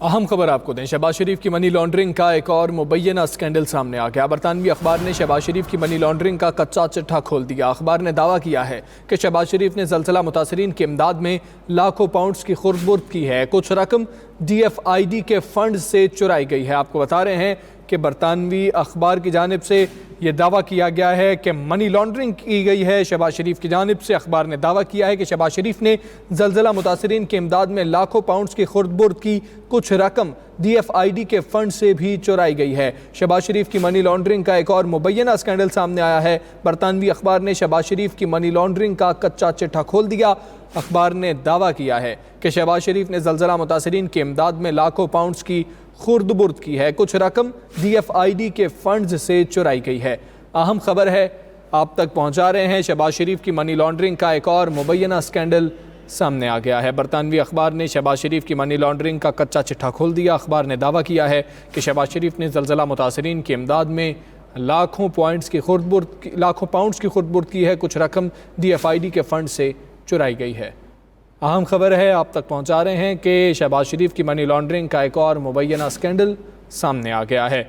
اہم خبر آپ کو دیں، شہباز شریف کی منی لانڈرنگ کا ایک اور مبینہ اسکینڈل سامنے آ گیا۔ برطانوی اخبار نے شہباز شریف کی منی لانڈرنگ کا کچا چٹھا کھول دیا۔ اخبار نے دعویٰ کیا ہے کہ شہباز شریف نے زلزلہ متاثرین کی امداد میں لاکھوں پاؤنڈز کی خرد برد کی ہے۔ کچھ رقم DFID کے فنڈ سے چرائی گئی ہے۔ آپ کو بتا رہے ہیں کہ برطانوی اخبار کی جانب سے یہ دعویٰ کیا گیا ہے کہ منی لانڈرنگ کی گئی ہے۔ شہباز شریف کی جانب سے اخبار نے دعویٰ کیا ہے کہ شہباز شریف نے زلزلہ متاثرین کی امداد میں لاکھوں پاؤنڈز کی خرد برد کی، کچھ رقم DFID کے فنڈ سے بھی چرائی گئی ہے۔ شہباز شریف کی منی لانڈرنگ کا ایک اور مبینہ اسکینڈل سامنے آیا ہے۔ برطانوی اخبار نے شہباز شریف کی منی لانڈرنگ کا کچا چٹھا کھول دیا۔ اخبار نے دعویٰ کیا ہے کہ شہباز شریف نے زلزلہ متاثرین کی امداد میں لاکھوں پاؤنڈز کی خرد برد کی ہے، کچھ رقم DFID کے فنڈز سے چرائی گئی ہے۔ اہم خبر ہے، آپ تک پہنچا رہے ہیں۔ شہباز شریف کی منی لانڈرنگ کا ایک اور مبینہ اسکینڈل سامنے آ گیا ہے۔ برطانوی اخبار نے شہباز شریف کی منی لانڈرنگ کا کچا چٹھا کھول دیا۔ اخبار نے دعویٰ کیا ہے کہ شہباز شریف نے زلزلہ متاثرین کی امداد میں لاکھوں پاؤنڈز کی خرد برد کی ہے، کچھ رقم DFID کے فنڈ سے چرائی گئی ہے۔ اہم خبر ہے، آپ تک پہنچا رہے ہیں کہ شہباز شریف کی منی لانڈرنگ کا ایک اور مبینہ اسکینڈل سامنے آ گیا ہے۔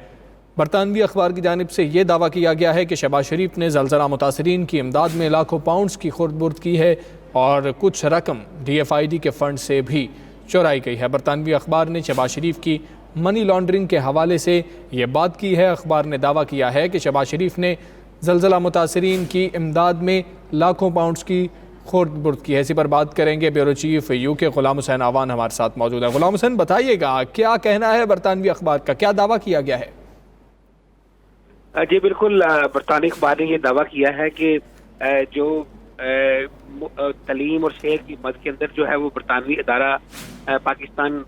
برطانوی اخبار کی جانب سے یہ دعویٰ کیا گیا ہے کہ شہباز شریف نے زلزلہ متاثرین کی امداد میں لاکھوں پاؤنڈز کی خرد برد کی ہے اور کچھ رقم DFID کے فنڈ سے بھی چرائی گئی ہے۔ برطانوی اخبار نے شہباز شریف کی منی لانڈرنگ کے حوالے سے یہ بات کی ہے۔ اخبار نے دعویٰ کیا ہے کہ شہباز شریف نے زلزلہ متاثرین کی امداد میں لاکھوں پاؤنڈز کی خرد برد کی ہے۔ اسی پر بات کریں گے، بیورو چیف UK غلام حسین آوان ہمارے ساتھ موجود ہے۔ غلام حسین، بتائیے گا کیا کہنا ہے برطانوی اخبار کا، کیا دعویٰ کیا گیا ہے؟ جی بالکل، برطانوی اخبار نے یہ دعویٰ کیا ہے کہ جو تعلیم اور صحت کی مد کے اندر جو ہے وہ برطانوی ادارہ پاکستان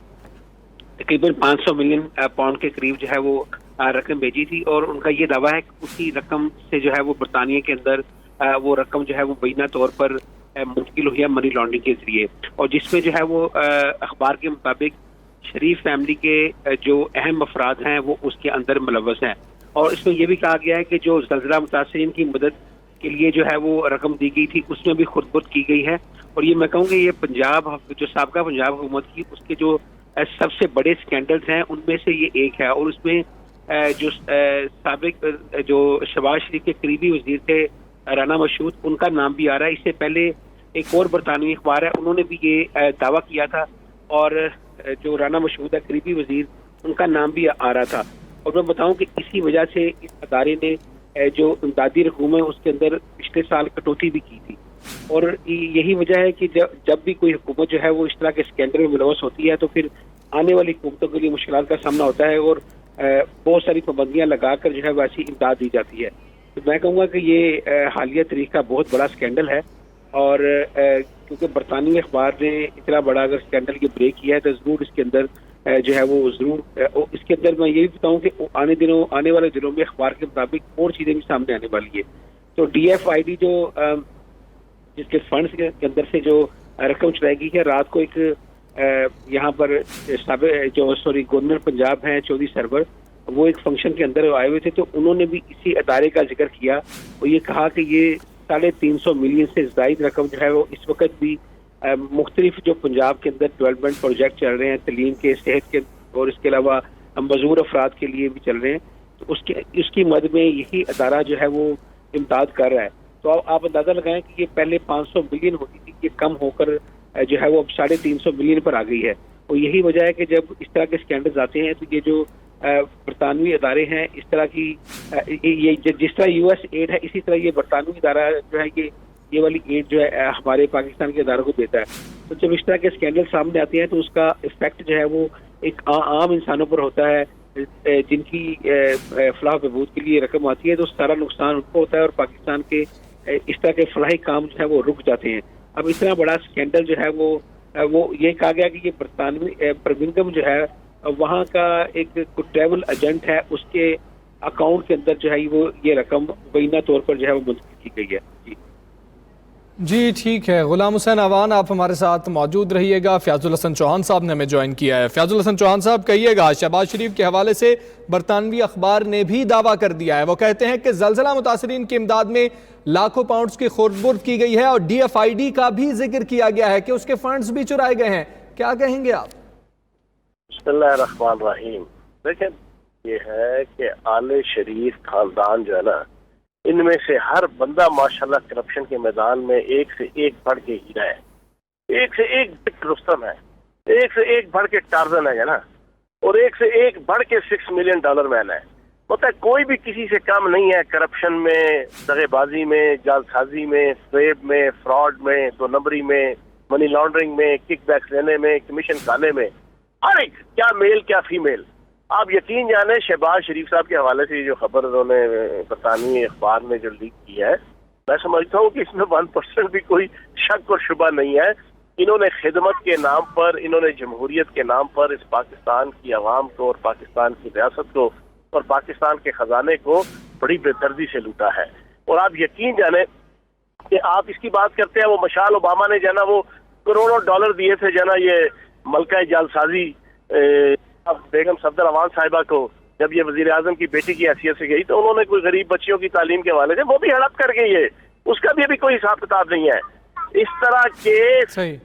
تقریباً 500 ملین پاؤنڈ کے قریب جو ہے وہ رقم بھیجی تھی، اور ان کا یہ دعویٰ ہے کہ اسی رقم سے جو ہے وہ برطانیہ کے اندر وہ رقم جو ہے وہ مبینہ طور پر منتقل ہوئی ہے منی لانڈرنگ کے ذریعے، اور جس میں جو ہے وہ اخبار کے مطابق شریف فیملی کے جو اہم افراد ہیں وہ اس کے اندر ملوث ہیں۔ اور اس میں یہ بھی کہا گیا ہے کہ جو زلزلہ متاثرین کی مدد کے لیے جو ہے وہ رقم دی گئی تھی اس میں بھی خرد برد کی گئی ہے، اور یہ میں کہوں گا یہ پنجاب جو سابقہ پنجاب حکومت کی اس کے جو سب سے بڑے اسکینڈلز ہیں ان میں سے یہ ایک ہے، اور اس میں جو سابق جو شہباز شریف کے قریبی وزیر تھے رانا مشہود، ان کا نام بھی آ رہا ہے۔ اس سے پہلے ایک اور برطانوی اخبار ہے، انہوں نے بھی یہ دعویٰ کیا تھا، اور جو رانا مشہود ہے قریبی وزیر، ان کا نام بھی آ رہا تھا۔ اور میں بتاؤں کہ اسی وجہ سے اس ادارے نے جو امدادی رقوم ہے اس کے اندر پچھلے سال کٹوتی بھی کی تھی، اور یہی وجہ ہے کہ جب بھی کوئی حکومت جو ہے وہ اس طرح کے اسکینڈل میں ملوث ہوتی ہے تو پھر آنے والی حکومتوں کے لیے مشکلات کا سامنا ہوتا ہے، اور بہت ساری پابندیاں لگا کر جو ہے ویسی امداد دی جاتی ہے۔ تو میں کہوں گا کہ یہ حالیہ تاریخ کا بہت بڑا اسکینڈل ہے، اور کیونکہ برطانوی اخبار نے اتنا بڑا اگر اسکینڈل کی بریک کیا ہے تو ضرور اس کے اندر جو ہے وہ ضرور اس کے اندر میں یہ بھی بتاؤں کہ آنے والے دنوں میں اخبار کے مطابق اور چیزیں بھی سامنے آنے والی ہے۔ تو DFID جو جس کے فنڈز کے اندر سے جو رقم چلائی گئی ہے، رات کو ایک یہاں پر گورنر پنجاب ہیں چودھری سرور، وہ ایک فنکشن کے اندر آئے ہوئے تھے، تو انہوں نے بھی اسی ادارے کا ذکر کیا اور یہ کہا کہ یہ 350 ملین سے زائد رقم جو ہے وہ اس وقت بھی مختلف جو پنجاب کے اندر ڈیولپمنٹ پروجیکٹ چل رہے ہیں، تعلیم کے، صحت کے، اور اس کے علاوہ معذور افراد کے لیے بھی چل رہے ہیں، تو اس کی مد میں یہی ادارہ جو ہے وہ امداد کر رہا ہے۔ تو آپ اندازہ لگائیں کہ یہ پہلے 500 ملین ہوتی تھی، یہ کم ہو کر جو ہے وہ اب 350 ملین پر آ گئی ہے، اور یہی وجہ ہے کہ جب اس طرح کے اسکینڈلز آتے ہیں تو یہ جو برطانوی ادارے ہیں اس طرح کی یہ جس طرح US ایڈ ہے اسی طرح یہ برطانوی ادارہ جو ہے یہ والی ایڈ جو ہے ہمارے پاکستان کے اداروں کو دیتا ہے۔ تو جب اس طرح کے اسکینڈل سامنے آتے ہیں تو اس کا افیکٹ جو ہے وہ ایک عام انسانوں پر ہوتا ہے، جن کی فلاح و بہبود کے لیے رقم آتی ہے تو سارا نقصان ان کو ہوتا ہے، اور پاکستان کے اس طرح کے فلاحی کام جو ہے وہ رک جاتے ہیں۔ اب اتنا بڑا اسکینڈل جو ہے وہ یہ کہا گیا کہ یہ برطانوی برمنگھم جو ہے وہاں کا ایک ٹریول ایجنٹ ہے، اس کے اکاؤنٹ کے اندر جو ہے وہ یہ رقم مبینہ طور پر جو ہے وہ منتقل کی گئی ہے۔ جی ٹھیک ہے، غلام حسین آوان آپ ہمارے ساتھ موجود رہیے گا۔ فیاض الحسن چوہان صاحب نے ہمیں جوائن کیا ہے۔ فیاض الحسن چوہان صاحب، کہیے گا، شہباز شریف کے حوالے سے برطانوی اخبار نے بھی دعویٰ کر دیا ہے، وہ کہتے ہیں کہ زلزلہ متاثرین کی امداد میں لاکھوں پاؤنڈز کی خرد برد کی گئی ہے، اور DFID کا بھی ذکر کیا گیا ہے کہ اس کے فنڈز بھی چرائے گئے ہیں، کیا کہیں گے آپ؟ بسم اللہ الرحمن الرحیم. دیکھیں یہ ہے کہ آل شریف خاندان جو ہے نا، ان میں سے ہر بندہ ماشاءاللہ کرپشن کے میدان میں ایک سے ایک بڑھ کے ہیرا ہے، ایک سے ایک بٹ رستم ہے، ایک سے ایک بڑھ کے ٹارزن ہے نا، اور ایک سے ایک بڑھ کے $6 ملین مین ہے. مطلب کوئی بھی کسی سے کم نہیں ہے کرپشن میں، دغے بازی میں، جعل سازی میں، فریب میں، فراڈ میں، دو نمبری میں، منی لانڈرنگ میں، کک بیکس لینے میں، کمیشن کھانے میں، ہر ایک کیا میل کیا فیمیل. آپ یقین جانیں شہباز شریف صاحب کے حوالے سے جو خبر انہوں نے برطانوی اخبار میں جو لیک کی ہے، میں سمجھتا ہوں کہ اس میں 1% بھی کوئی شک اور شبہ نہیں ہے. انہوں نے خدمت کے نام پر، انہوں نے جمہوریت کے نام پر اس پاکستان کی عوام کو اور پاکستان کی ریاست کو اور پاکستان کے خزانے کو بڑی بے دردی سے لوٹا ہے. اور آپ یقین جانیں کہ آپ اس کی بات کرتے ہیں، وہ مشال اوباما نے جو ہے نا وہ کروڑوں ڈالر دیے تھے جو ہے نا یہ ملکہ جعل سازی بیگم صفدر امان صاحبہ کو، جب یہ وزیر اعظم کی بیٹی کی حیثیت سے گئی تو انہوں نے کوئی غریب بچیوں کی تعلیم کے حوالے سے وہ بھی ہڑپ کر گئی ہے، اس کا بھی ابھی کوئی حساب کتاب نہیں ہے. اس طرح کے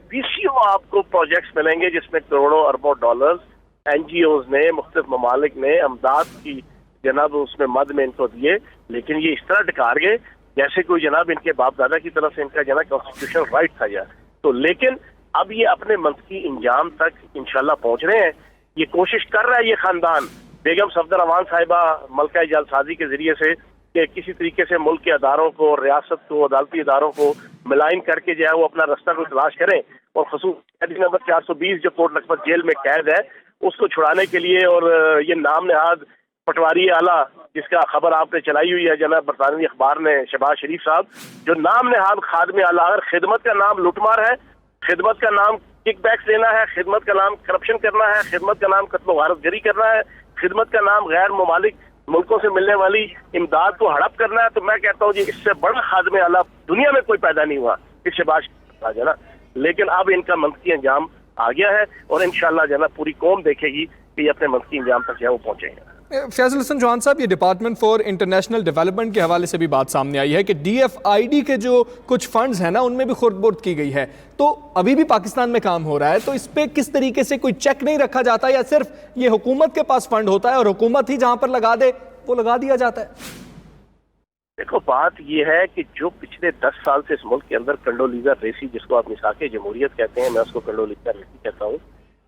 بیسیوں آپ کو پروجیکٹس ملیں گے جس میں کروڑوں اربوں ڈالرز این جی اوز نے، مختلف ممالک نے امداد کی جناب اس میں مد میں ان کو دیے، لیکن یہ اس طرح ڈکار گئے جیسے کوئی جناب ان کے باپ دادا کی طرف سے ان کا جناب کانسٹیٹیوشنل رائٹ تھا جا. تو لیکن اب یہ اپنے منطقی انجام تک انشاءاللہ پہنچ رہے ہیں. یہ کوشش کر رہا ہے یہ خاندان بیگم صفدر امان صاحبہ ملکہ جعل سازی کے ذریعے سے کہ کسی طریقے سے ملک کے اداروں کو، ریاست کو، عدالتی اداروں کو ملائن کر کے جو ہے وہ اپنا رستہ کو تلاش کریں، اور خصوصاً قیدی نمبر 420 جو کوٹ لکھپت جیل میں قید ہے اس کو چھڑانے کے لیے. اور یہ نام نہاد پٹواری اعلیٰ جس کا خبر آپ نے چلائی ہوئی ہے جناب برطانوی اخبار نے، شہباز شریف صاحب جو نام نہاد خادم اعلیٰ، اگر خدمت کا نام لوٹ مار ہے، خدمت کا نام کک بیکس لینا ہے، خدمت کا نام کرپشن کرنا ہے، خدمت کا نام قتل و غارت گری کرنا ہے، خدمت کا نام غیر ممالک ملکوں سے ملنے والی امداد کو ہڑپ کرنا ہے، تو میں کہتا ہوں جی اس سے بڑا خادم اعلیٰ دنیا میں کوئی پیدا نہیں ہوا اس شہباز جو ہے نا. لیکن اب ان کا منطقی انجام آ گیا ہے اور انشاءاللہ جو ہے نا پوری قوم دیکھے گی کہ یہ اپنے منطقی انجام تک جو ہے وہ پہنچیں گے. فیض الحسن چوہان صاحب، یہ ڈپارٹمنٹ فار انٹرنیشنل ڈیولپمنٹ کے حوالے سے بھی بات سامنے آئی ہے کہ ڈی ایف آئی ڈی کے جو کچھ فنڈز ہیں نا ان میں بھی خورد برد کی گئی ہے، تو ابھی بھی پاکستان میں کام ہو رہا ہے، تو اس پہ کس طریقے سے کوئی چیک نہیں رکھا جاتا یا صرف یہ حکومت کے پاس فنڈ ہوتا ہے اور حکومت ہی جہاں پر لگا دے وہ لگا دیا جاتا ہے؟ دیکھو بات یہ ہے کہ جو پچھلے 10 سال سے اس ملک کے اندر کنڈولیزا ریسی، جس کو آپ میثاق جمہوریت کہتے ہیں، میں اس کو کنڈولیزا ریسی کہتا ہوں،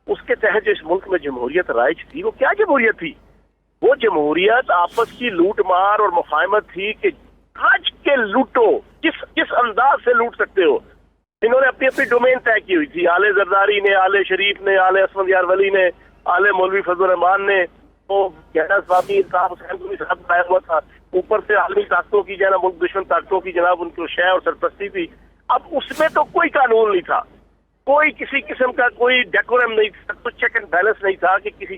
اس کے تحت جو اس ملک میں جمہوریت رائج تھی وہ کیا جمہوریت تھی؟ وہ جمہوریت آپس کی لوٹ مار اور مفاہمت تھی کہ آج کے لوٹو کس انداز سے لوٹ سکتے ہو. انہوں نے اپنی ڈومین طے کی ہوئی تھی، آل زرداری نے، آل شریف نے، آل اسفند یار ولی نے، آل مولوی فضل الرحمان نے، وہ گہرا صاحبی صاحب حسین کو بھی ساتھ بتایا ہوا تھا، اوپر سے عالمی طاقتوں کی جناب ملک دشمن طاقتوں کی جناب ان کو شے اور سرپرستی تھی. اب اس میں تو کوئی قانون نہیں تھا، کوئی کسی قسم کا کوئی ڈیکورم نہیں تھا، کوئی چیک اینڈ بیلنس نہیں تھا کہ کسی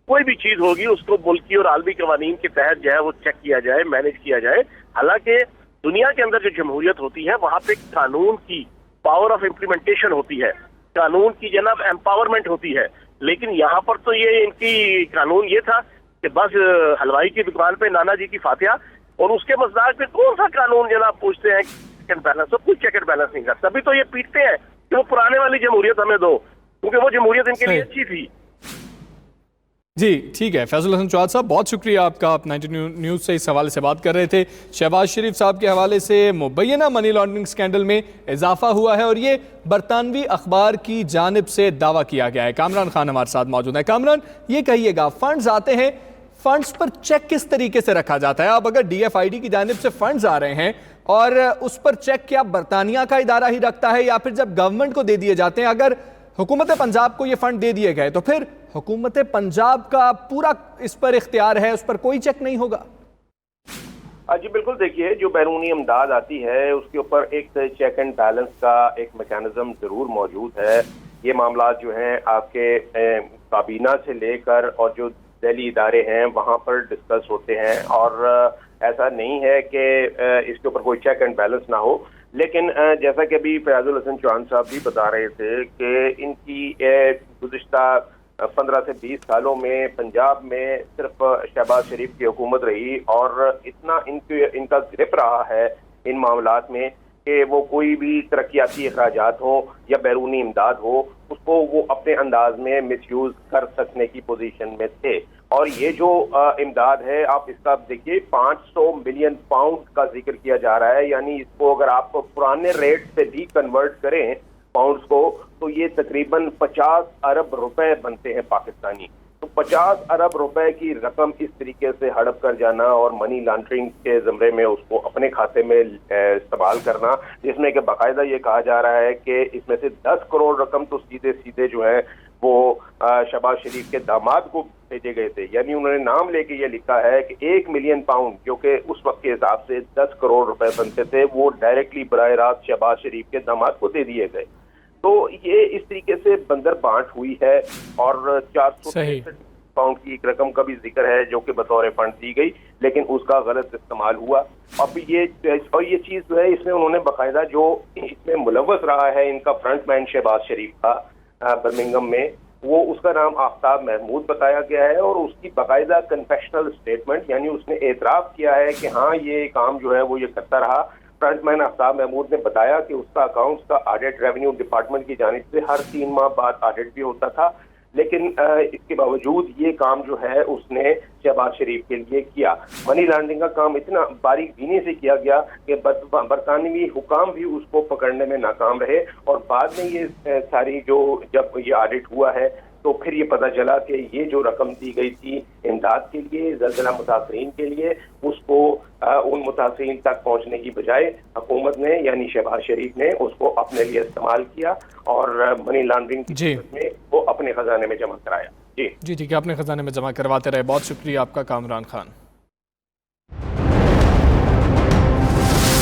کوئی بھی چیز ہوگی اس کو ملکی اور عالمی قوانین کے تحت جو ہے وہ چیک کیا جائے، مینج کیا جائے. حالانکہ دنیا کے اندر جو جمہوریت ہوتی ہے وہاں پہ قانون کی پاور آف امپلیمنٹیشن ہوتی ہے، قانون کی جناب امپاورمنٹ ہوتی ہے. لیکن یہاں پر تو یہ ان کی قانون یہ تھا کہ بس حلوائی کی دکان پہ نانا جی کی فاتحہ، اور اس کے مزاج پہ کون سا قانون جناب پوچھتے ہیں چیک اینڈ بیلنس، کوئی چیک اینڈ بیلنس نہیں تھا. تبھی تو یہ پیٹتے ہیں کہ وہ پرانے والی جمہوریت ہمیں دو، کیونکہ وہ جمہوریت ان کے لیے اچھی تھی. جی ٹھیک ہے، فیض الحسن چوہان صاحب بہت شکریہ آپ کا، آپ 90 نیوز سے اس حوالے سے بات کر رہے تھے. شہباز شریف صاحب کے حوالے سے مبینہ منی لانڈرنگ سکینڈل میں اضافہ ہوا ہے اور یہ برطانوی اخبار کی جانب سے دعویٰ کیا گیا ہے. کامران خان ہمارے ساتھ موجود ہیں. کامران، یہ کہیے گا فنڈز آتے ہیں، فنڈز پر چیک کس طریقے سے رکھا جاتا ہے؟ اب اگر ڈی ایف آئی ڈی کی جانب سے فنڈز آ رہے ہیں اور اس پر چیک کیا برطانیہ کا ادارہ ہی رکھتا ہے یا پھر جب گورنمنٹ کو دے دیے جاتے ہیں، اگر حکومت پنجاب کو یہ فنڈ دے دیے گئے تو پھر حکومت پنجاب کا پورا اس پر اختیار ہے، اس پر کوئی چیک نہیں ہوگا؟ جی بالکل، دیکھیے جو بیرونی امداد آتی ہے اس کے اوپر ایک چیک اینڈ بیلنس کا ایک میکانزم ضرور موجود ہے. یہ معاملات جو ہیں آپ کے کابینہ سے لے کر اور جو ذیلی ادارے ہیں وہاں پر ڈسکس ہوتے ہیں، اور ایسا نہیں ہے کہ اس کے اوپر کوئی چیک اینڈ بیلنس نہ ہو. لیکن جیسا کہ ابھی فیاض الحسن چوہان صاحب بھی بتا رہے تھے کہ ان کی گزشتہ 15 سے 20 سالوں میں پنجاب میں صرف شہباز شریف کی حکومت رہی اور اتنا ان کا گرپ رہا ہے ان معاملات میں کہ وہ کوئی بھی ترقیاتی اخراجات ہوں یا بیرونی امداد ہو اس کو وہ اپنے انداز میں مس یوز کر سکنے کی پوزیشن میں تھے. اور یہ جو امداد ہے آپ اس کا دیکھیے 500 ملین پاؤنڈ کا ذکر کیا جا رہا ہے, یعنی اس کو اگر آپ پرانے ریٹ سے بھی کنورٹ کریں پاؤنڈز کو تو یہ تقریباً 50 ارب روپے بنتے ہیں پاکستانی. تو 50 ارب روپے کی رقم اس طریقے سے ہڑپ کر جانا اور منی لانڈرنگ کے زمرے میں اس کو اپنے کھاتے میں استعمال کرنا, جس میں کہ باقاعدہ یہ کہا جا رہا ہے کہ اس میں سے 10 کروڑ رقم تو سیدھے سیدھے جو ہے وہ شہباز شریف کے داماد کو بھیجے گئے تھے. یعنی انہوں نے نام لے کے یہ لکھا ہے کہ 1 ملین پاؤنڈ جو کہ اس وقت کے حساب سے 10 کروڑ روپے بنتے تھے وہ ڈائریکٹلی براہ راست شہباز شریف کے داماد کو دے دیے گئے. تو یہ اس طریقے سے بندر بانٹ ہوئی ہے اور 463 پاؤنڈ کی ایک رقم کا بھی ذکر ہے جو کہ بطور فنڈ دی گئی, لیکن اس کا غلط استعمال ہوا. اب یہ چیز جو ہے اس میں انہوں نے باقاعدہ جو اس میں ملوث رہا ہے ان کا فرنٹ مین شہباز شریف کا برمنگم میں, وہ اس کا نام آفتاب محمود بتایا گیا ہے اور اس کی باقاعدہ کنفیشنل سٹیٹمنٹ, یعنی اس نے اعتراف کیا ہے کہ ہاں یہ کام جو ہے وہ یہ کرتا رہا. فرنٹ مین آفتاب محمود نے بتایا کہ اس کا اکاؤنٹس کا آڈٹ ریونیو ڈپارٹمنٹ کی جانب سے ہر 3 ماہ بعد آڈٹ بھی ہوتا تھا, لیکن اس کے باوجود یہ کام جو ہے اس نے شہباز شریف کے لیے کیا. منی لانڈرنگ کا کام اتنا باریک بینی سے کیا گیا کہ برطانوی حکام بھی اس کو پکڑنے میں ناکام رہے, اور بعد میں یہ ساری جو جب یہ آڈٹ ہوا ہے تو پھر یہ پتہ چلا کہ یہ جو رقم دی گئی تھی امداد کے لیے زلزلہ متاثرین کے لیے, اس کو ان متاثرین تک پہنچنے کی بجائے حکومت نے یعنی شہباز شریف نے اس کو اپنے لیے استعمال کیا اور منی لانڈرنگ کی صورت میں وہ اپنے خزانے میں جمع کرایا. جی ٹھیک ہے, اپنے خزانے میں جمع کرواتے رہے. بہت شکریہ آپ کا کامران خان.